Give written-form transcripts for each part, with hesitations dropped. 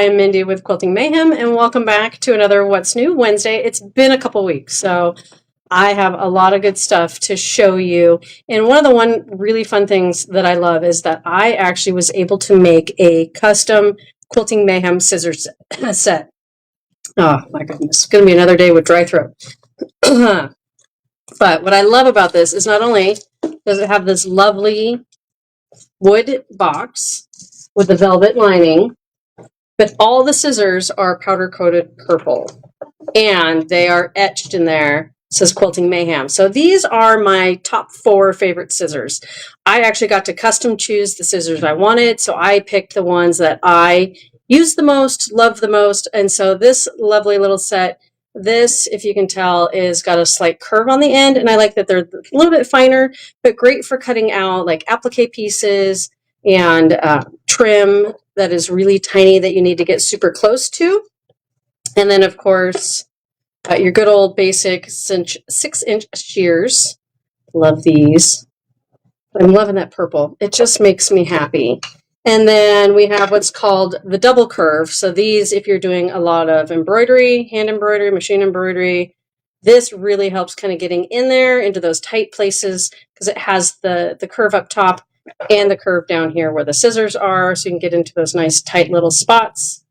I am Mindy with Quilting Mayhem, and welcome back to another What's New Wednesday. It's been a couple weeks, so I have a lot of good stuff to show you. And one of the really fun things that I love is that I actually was able to make a custom Quilting Mayhem scissor set. Oh my goodness, it's going to be another day with dry throat. But what I love about this is not only does it have this lovely wood box with the velvet lining, but all the scissors are powder coated purple and they are etched in there. It says Quilting Mayhem. So these are my top 4 favorite scissors. I actually got to custom choose the scissors I wanted. So I picked the ones that I use the most, love the most. And so this lovely little set, this, if you can tell, is got a slight curve on the end. And I like that they're a little bit finer, but great for cutting out like applique pieces and trim that is really tiny that you need to get super close to. And then, of course, your good old basic 6-inch shears. Love these. I'm loving that purple. It just makes me happy. And then we have what's called the double curve. So these, if you're doing a lot of embroidery, hand embroidery, machine embroidery, this really helps kind of getting in there into those tight places because it has the curve up top and the curve down here where the scissors are, so you can get into those nice tight little spots.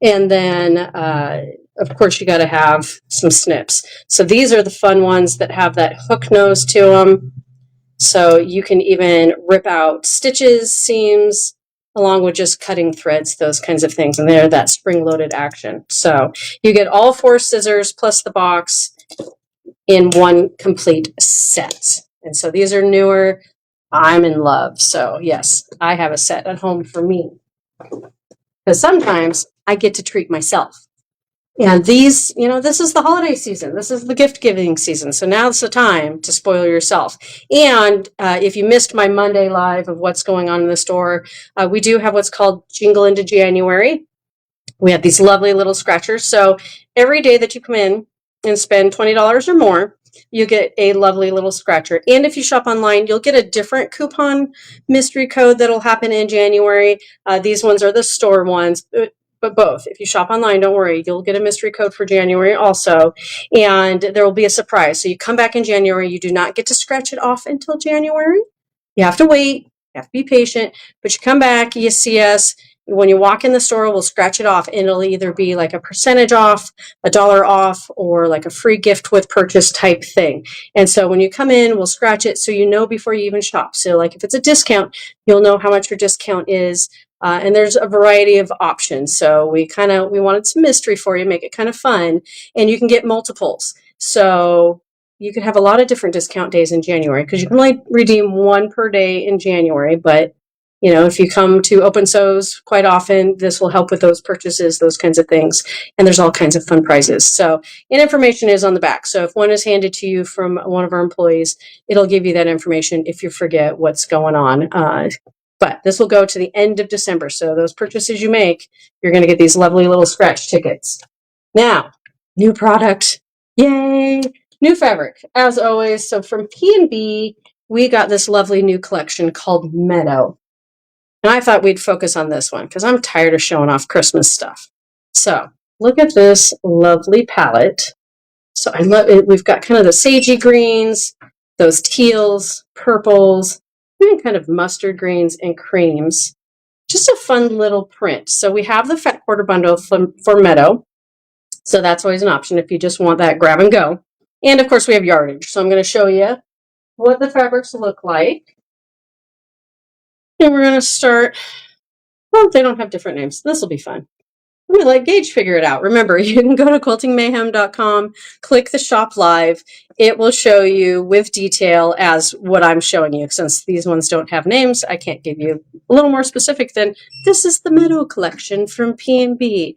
And then, of course, you got to have some snips. So these are the fun ones that have that hook nose to them. So you can even rip out stitches, seams, along with just cutting threads, those kinds of things. And they're that spring-loaded action. So you get all 4 scissors plus the box in one complete set. And so these are newer. I'm in love. So yes, I have a set at home for me. Because sometimes I get to treat myself. And these, this is the holiday season. This is the gift giving season. So now's the time to spoil yourself. And if you missed my Monday live of what's going on in the store, we do have what's called Jingle into January. We have these lovely little scratchers. So every day that you come in and spend $20 or more, you get a lovely little scratcher. And if you shop online, you'll get a different coupon mystery code that'll happen in January. These ones are the store ones, but both. If you shop online, don't worry, you'll get a mystery code for January also. And there will be a surprise. So you come back in January, you do not get to scratch it off until January. You have to wait, you have to be patient, but you come back, you see us. When you walk in the store, we'll scratch it off, and it'll either be like a percentage off, $1 off, or like a free gift with purchase type thing. And so when you come in, we'll scratch it so you know before you even shop. So like if it's a discount, you'll know how much your discount is. And there's a variety of options. So we wanted some mystery for you, make it kind of fun, and you can get multiples. So you could have a lot of different discount days in January because you can only redeem 1 per day in January, but if you come to Open Sews quite often, this will help with those purchases, those kinds of things. And there's all kinds of fun prizes. So, and information is on the back. So if one is handed to you from one of our employees, it'll give you that information if you forget what's going on. But this will go to the end of December. So those purchases you make, you're going to get these lovely little scratch tickets. Now, new product. Yay! New fabric, as always. So from P&B, we got this lovely new collection called Meadow. And I thought we'd focus on this one because I'm tired of showing off Christmas stuff. So look at this lovely palette. So I love it. We've got kind of the sagey greens, those teals, purples, even kind of mustard greens and creams. Just a fun little print. So we have the Fat Quarter Bundle for Meadow. So that's always an option if you just want that grab and go. And of course we have yardage. So I'm going to show you what the fabrics look like. And we're going to start, well, they don't have different names. This will be fun. I'm going to let Gage figure it out. Remember, you can go to quiltingmayhem.com, click the shop live. It will show you with detail as what I'm showing you. Since these ones don't have names, I can't give you a little more specific than this is the Meadow collection from P&B.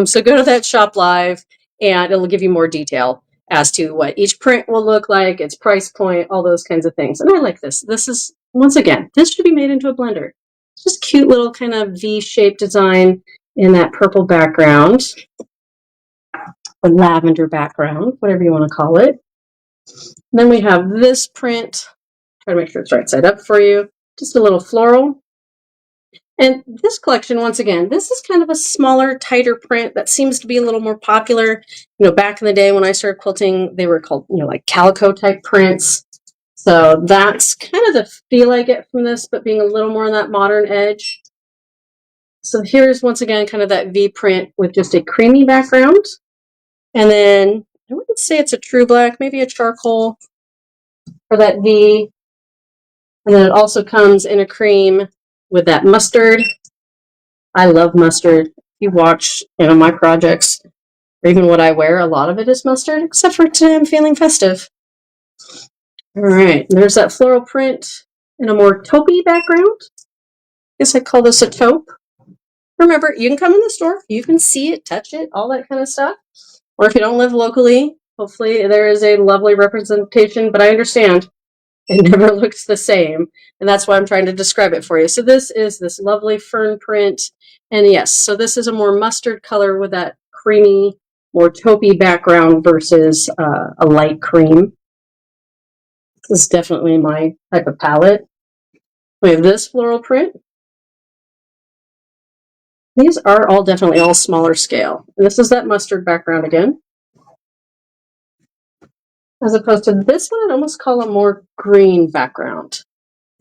So go to that shop live and it'll give you more detail as to what each print will look like, its price point, all those kinds of things. And I like this. This is, once again, this should be made into a blender. It's just cute little kind of V-shaped design in that purple background, or lavender background, whatever you want to call it. And then we have this print. Try to make sure it's right side up for you. Just a little floral. And this collection, once again, this is kind of a smaller, tighter print that seems to be a little more popular. You know, back in the day when I started quilting, they were called, you know, like calico type prints. So that's kind of the feel I get from this, but being a little more on that modern edge. So here's, once again, kind of that V print with just a creamy background. And then I wouldn't say it's a true black, maybe a charcoal for that V. And then it also comes in a cream with that mustard. I love mustard. If you watch, you know, my projects, or even what I wear, a lot of it is mustard, except for today I'm feeling festive. All right, there's that floral print in a more taupey background. I guess I call this a taupe. Remember, you can come in the store, you can see it, touch it, all that kind of stuff. Or if you don't live locally, hopefully there is a lovely representation, but I understand it never looks the same. And that's why I'm trying to describe it for you. So this is this lovely fern print. And yes, so this is a more mustard color with that creamy, more taupey background versus a light cream. This is definitely my type of palette. We have this floral print. These are all definitely all smaller scale. And this is that mustard background again. As opposed to this one, I'd almost call a more green background.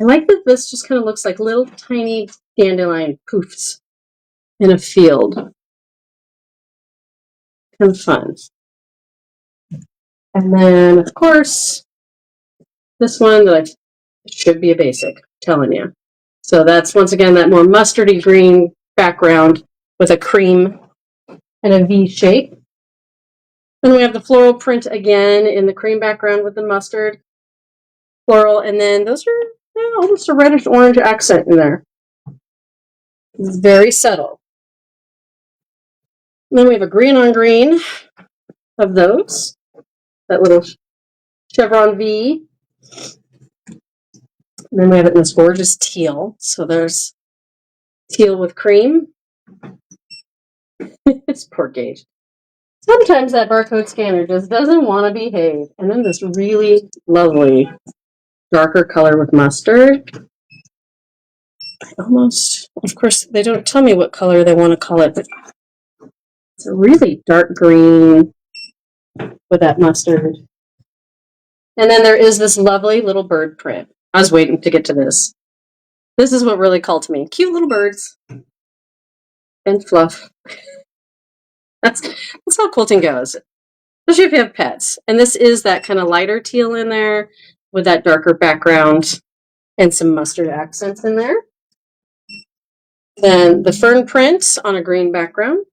I like that this just kind of looks like little tiny dandelion poofs in a field. Kind of fun. And then, of course, this one that should be a basic, I'm telling you. So that's, once again, that more mustardy green background with a cream and a V shape. Then we have the floral print again in the cream background with the mustard floral. And then those are almost a reddish orange accent in there. It's very subtle. And then we have a green on green of those. That little chevron V. And then we have it in this gorgeous teal. So there's teal with cream. It's poor Gage. Sometimes that barcode scanner just doesn't want to behave. And then this really lovely darker color with mustard. Almost, of course, they don't tell me what color they want to call it, but it's a really dark green with that mustard. And then there is this lovely little bird print. I was waiting to get to this. This is what really called to me. Cute little birds and fluff. That's how quilting goes, especially if you have pets. And this is that kind of lighter teal in there with that darker background and some mustard accents in there. Then the fern print on a green background.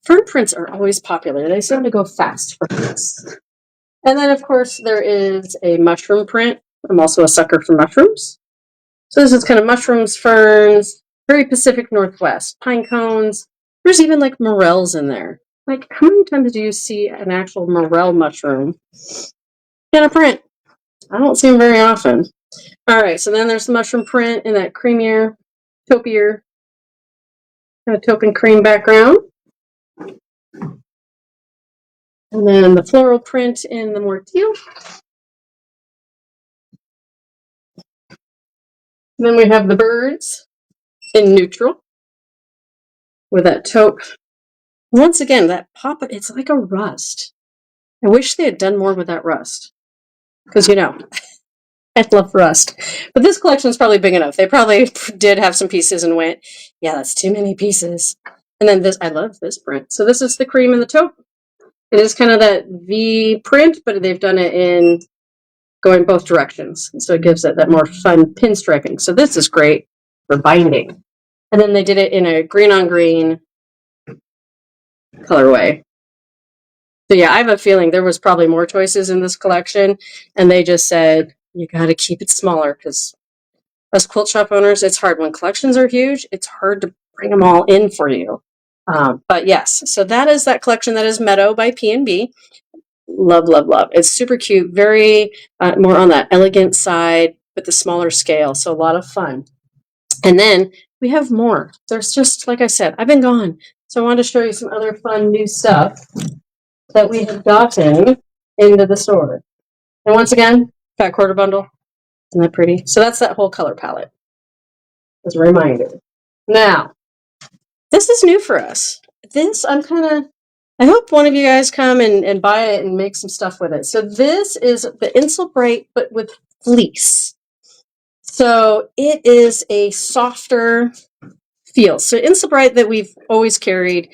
Fern prints are always popular. They seem to go fast for this. And then, of course, there is a mushroom print. I'm also a sucker for mushrooms. So this is kind of mushrooms, ferns, very Pacific Northwest, pine cones. There's even like morels in there. Like, how many times do you see an actual morel mushroom in a print? I don't see them very often. All right, so then there's the mushroom print in that creamier, taupier, kind of taupe and cream background. And then the floral print in the more teal. And then we have the birds in neutral with that taupe. Once again, that pop, it's like a rust. I wish they had done more with that rust. Because, you know, I love rust. But this collection is probably big enough. They probably did have some pieces and went, yeah, that's too many pieces. And then this, I love this print. So this is the cream and the taupe. It is kind of that V print, but they've done it in going both directions. So it gives it that more fun pinstriping. So this is great for binding. And then they did it in a green on green colorway. So yeah, I have a feeling there was probably more choices in this collection, and they just said, you got to keep it smaller, because as quilt shop owners, it's hard. When collections are huge, it's hard to bring them all in for you. But yes, so that is that collection. That is Meadow by P&B. Love, love, love. It's super cute. Very more on that elegant side with the smaller scale. So a lot of fun. And then we have more. There's just, like I said, I've been gone. So I wanted to show you some other fun new stuff that we have gotten into the store. And once again, fat quarter bundle. Isn't that pretty? So that's that whole color palette as a reminder. Now, this is new for us. This, I hope one of you guys come and buy it and make some stuff with it. So this is the Insel Bright, but with fleece. So it is a softer feel. So Insel Bright that we've always carried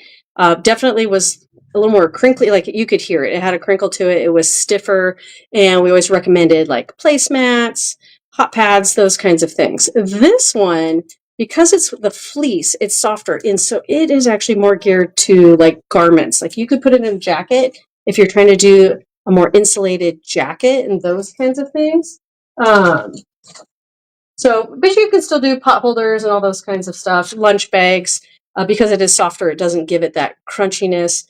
definitely was a little more crinkly, like you could hear it. It had a crinkle to it. It was stiffer, and we always recommended like placemats, hot pads, those kinds of things. This one, because it's the fleece, it's softer, and so it is actually more geared to like garments. Like you could put it in a jacket if you're trying to do a more insulated jacket and those kinds of things. But you can still do pot holders and all those kinds of stuff, lunch bags, because it is softer. It doesn't give it that crunchiness.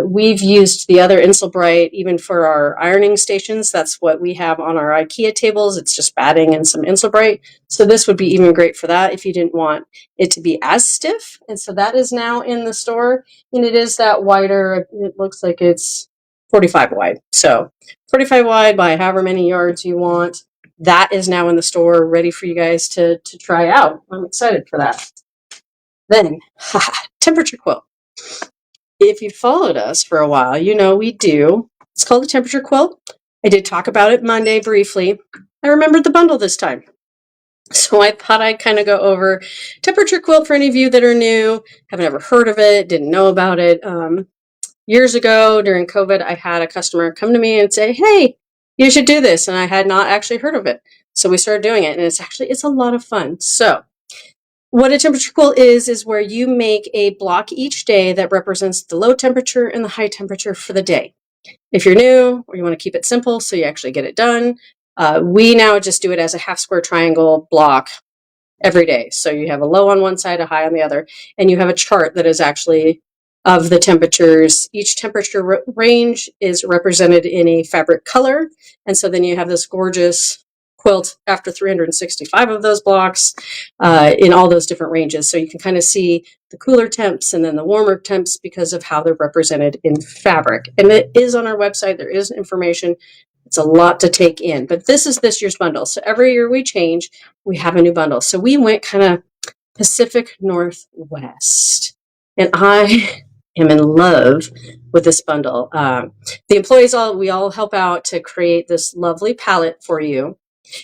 We've used the other Insel Bright even for our ironing stations. That's what we have on our IKEA tables. It's just batting and some Insel Bright. So this would be even great for that if you didn't want it to be as stiff. And so that is now in the store, and it is that wider. It looks like it's 45 wide. So 45 wide by however many yards you want. That is now in the store, ready for you guys to try out. I'm excited for that. Then, temperature quilt. If you followed us for a while, you know we do. It's called a temperature quilt. I did talk about it Monday briefly. I remembered the bundle this time. So I thought I'd kind of go over temperature quilt for any of you that are new, haven't ever heard of it, didn't know about it. Years ago during COVID, I had a customer come to me and say, hey, you should do this. And I had not actually heard of it. So we started doing it, and it's a lot of fun. So what a temperature quilt is where you make a block each day that represents the low temperature and the high temperature for the day. If you're new or you want to keep it simple so you actually get it done, we now just do it as a half square triangle block every day. So you have a low on one side, a high on the other, and you have a chart that is actually of the temperatures. Each temperature range is represented in a fabric color. And so then you have this gorgeous quilt after 365 of those blocks in all those different ranges. So you can kind of see the cooler temps and then the warmer temps because of how they're represented in fabric. And it is on our website. There is information. It's a lot to take in, but this is this year's bundle. So every year we change, we have a new bundle. So we went kind of Pacific Northwest, and I am in love with this bundle. The employees we all help out to create this lovely palette for you.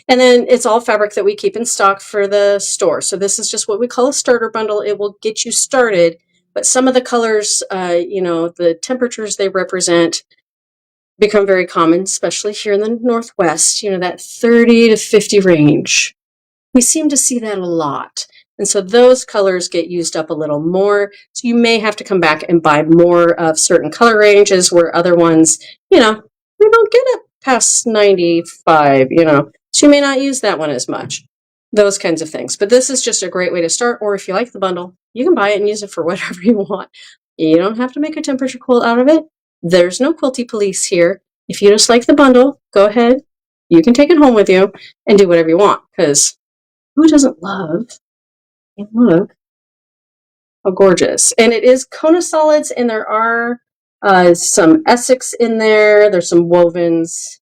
And then it's all fabric that we keep in stock for the store. So this is just what we call a starter bundle. It will get you started, but some of the colors, the temperatures they represent become very common, especially here in the Northwest, that 30 to 50 range. We seem to see that a lot. And so those colors get used up a little more. So you may have to come back and buy more of certain color ranges where other ones, we don't get it past 95, so you may not use that one as much. Those kinds of things. But this is just a great way to start. Or if you like the bundle, you can buy it and use it for whatever you want. You don't have to make a temperature quilt out of it. There's no quilty police here. If you just like the bundle, go ahead. You can take it home with you and do whatever you want, because who doesn't love? And look how gorgeous. And it is Kona solids, and there are some Essex in there. There's some wovens,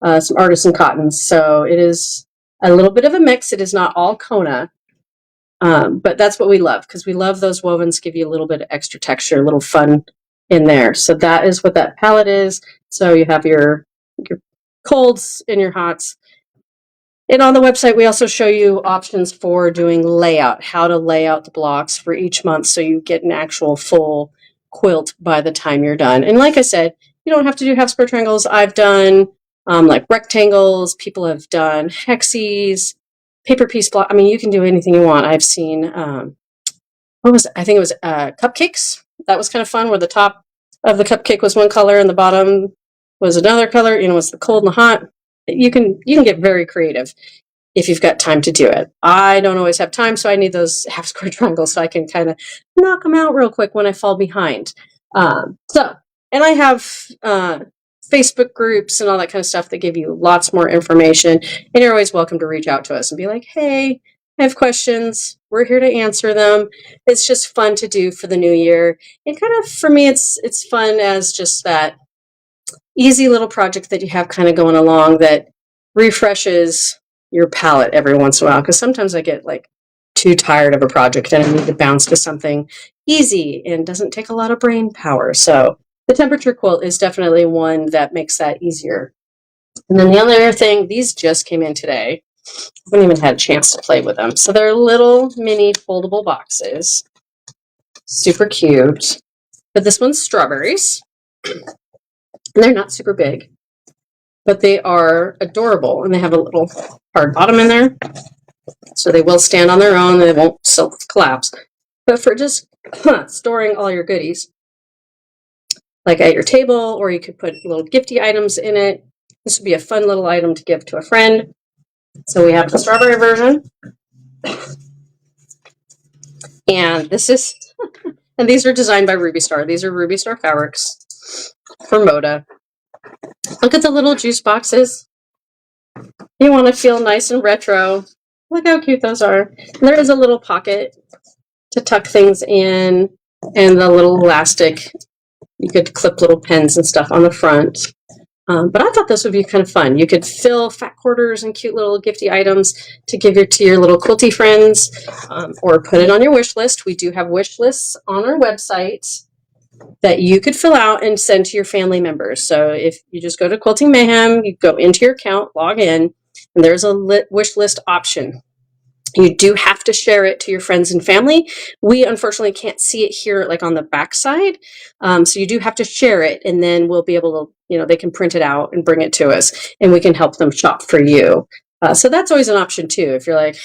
some artisan cottons. So it is a little bit of a mix. It is not all Kona, but that's what we love, because we love those wovens, give you a little bit of extra texture, a little fun in there. So that is what that palette is. So you have your colds and your hots. And on the website, we also show you options for doing layout, how to lay out the blocks for each month so you get an actual full quilt by the time you're done. And like I said, you don't have to do half square triangles. I've done like rectangles. People have done hexes, paper piece block. I mean, you can do anything you want. I've seen, I think it was cupcakes. That was kind of fun, where the top of the cupcake was one color and the bottom was another color. It's the cold and the hot. You can get very creative if you've got time to do it. I don't always have time, so I need those half square triangles so I can kind of knock them out real quick when I fall behind. And I have Facebook groups and all that kind of stuff that give you lots more information. And you're always welcome to reach out to us and be like, hey, I have questions. We're here to answer them. It's just fun to do for the new year. And kind of, for me, it's fun as just that easy little project that you have kind of going along that refreshes your palette every once in a while, because sometimes I get like too tired of a project and I need to bounce to something easy and doesn't take a lot of brain power. So the temperature quilt is definitely one that makes that easier. And then the other thing, these just came in today. I haven't even had a chance to play with them. So they're little mini foldable boxes. Super cute. But this one's strawberries. And they're not super big, but they are adorable. And they have a little hard bottom in there. So they will stand on their own and they won't collapse. But for just storing all your goodies, like at your table, or you could put little gifty items in it. This would be a fun little item to give to a friend. So we have the strawberry version. And this is, and these are designed by Ruby Star. These are Ruby Star fabrics for Moda. Look at the little juice boxes. You want to feel nice and retro. Look how cute those are. And there is a little pocket to tuck things in, and the little elastic. You could clip little pens and stuff on the front. But I thought this would be kind of fun. You could fill fat quarters and cute little gifty items to give to your little quilty friends, or put it on your wish list. We do have wish lists on our website that you could fill out and send to your family members. So if you just go to Quilting Mayhem, you go into your account, log in, and there's a wish list option. You do have to share it to your friends and family. We unfortunately can't see it here like on the back side. So you do have to share it, and then we'll be able to, they can print it out and bring it to us, and we can help them shop for you. So that's always an option too. If you're like,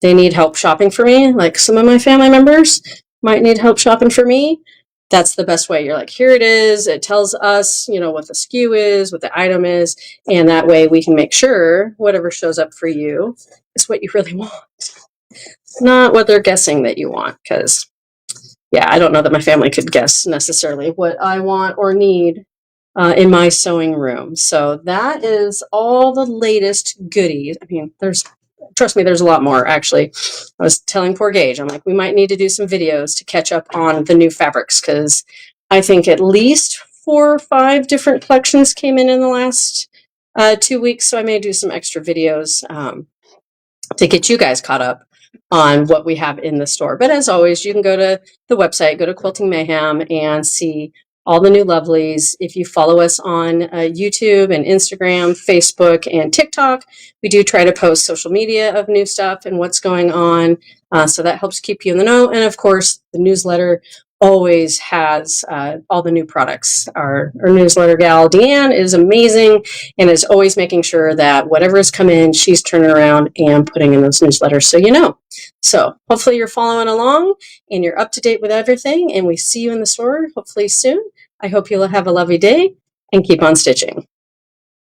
they need help shopping for me, like some of my family members might need help shopping for me, that's the best way. You're like, here it is. It tells us, what the SKU is, what the item is, and that way we can make sure whatever shows up for you is what you really want, not what they're guessing that you want. Because, I don't know that my family could guess necessarily what I want or need in my sewing room. So that is all the latest goodies. I mean, trust me, there's a lot more, actually. I was telling poor Gage, I'm like, we might need to do some videos to catch up on the new fabrics, because I think at least 4 or 5 different collections came in the last 2 weeks. So I may do some extra videos to get you guys caught up on what we have in the store. But as always, you can go to the website, go to Quilting Mayhem, and see all the new lovelies. If you follow us on YouTube and Instagram, Facebook, and TikTok, we do try to post social media of new stuff and what's going on. So that helps keep you in the know. And of course, the newsletter always has all the new products. Our newsletter gal, Deanne, is amazing and is always making sure that whatever has come in, she's turning around and putting in those newsletters so you know. So hopefully you're following along and you're up to date with everything, and we see you in the store hopefully soon. I hope you'll have a lovely day and keep on stitching.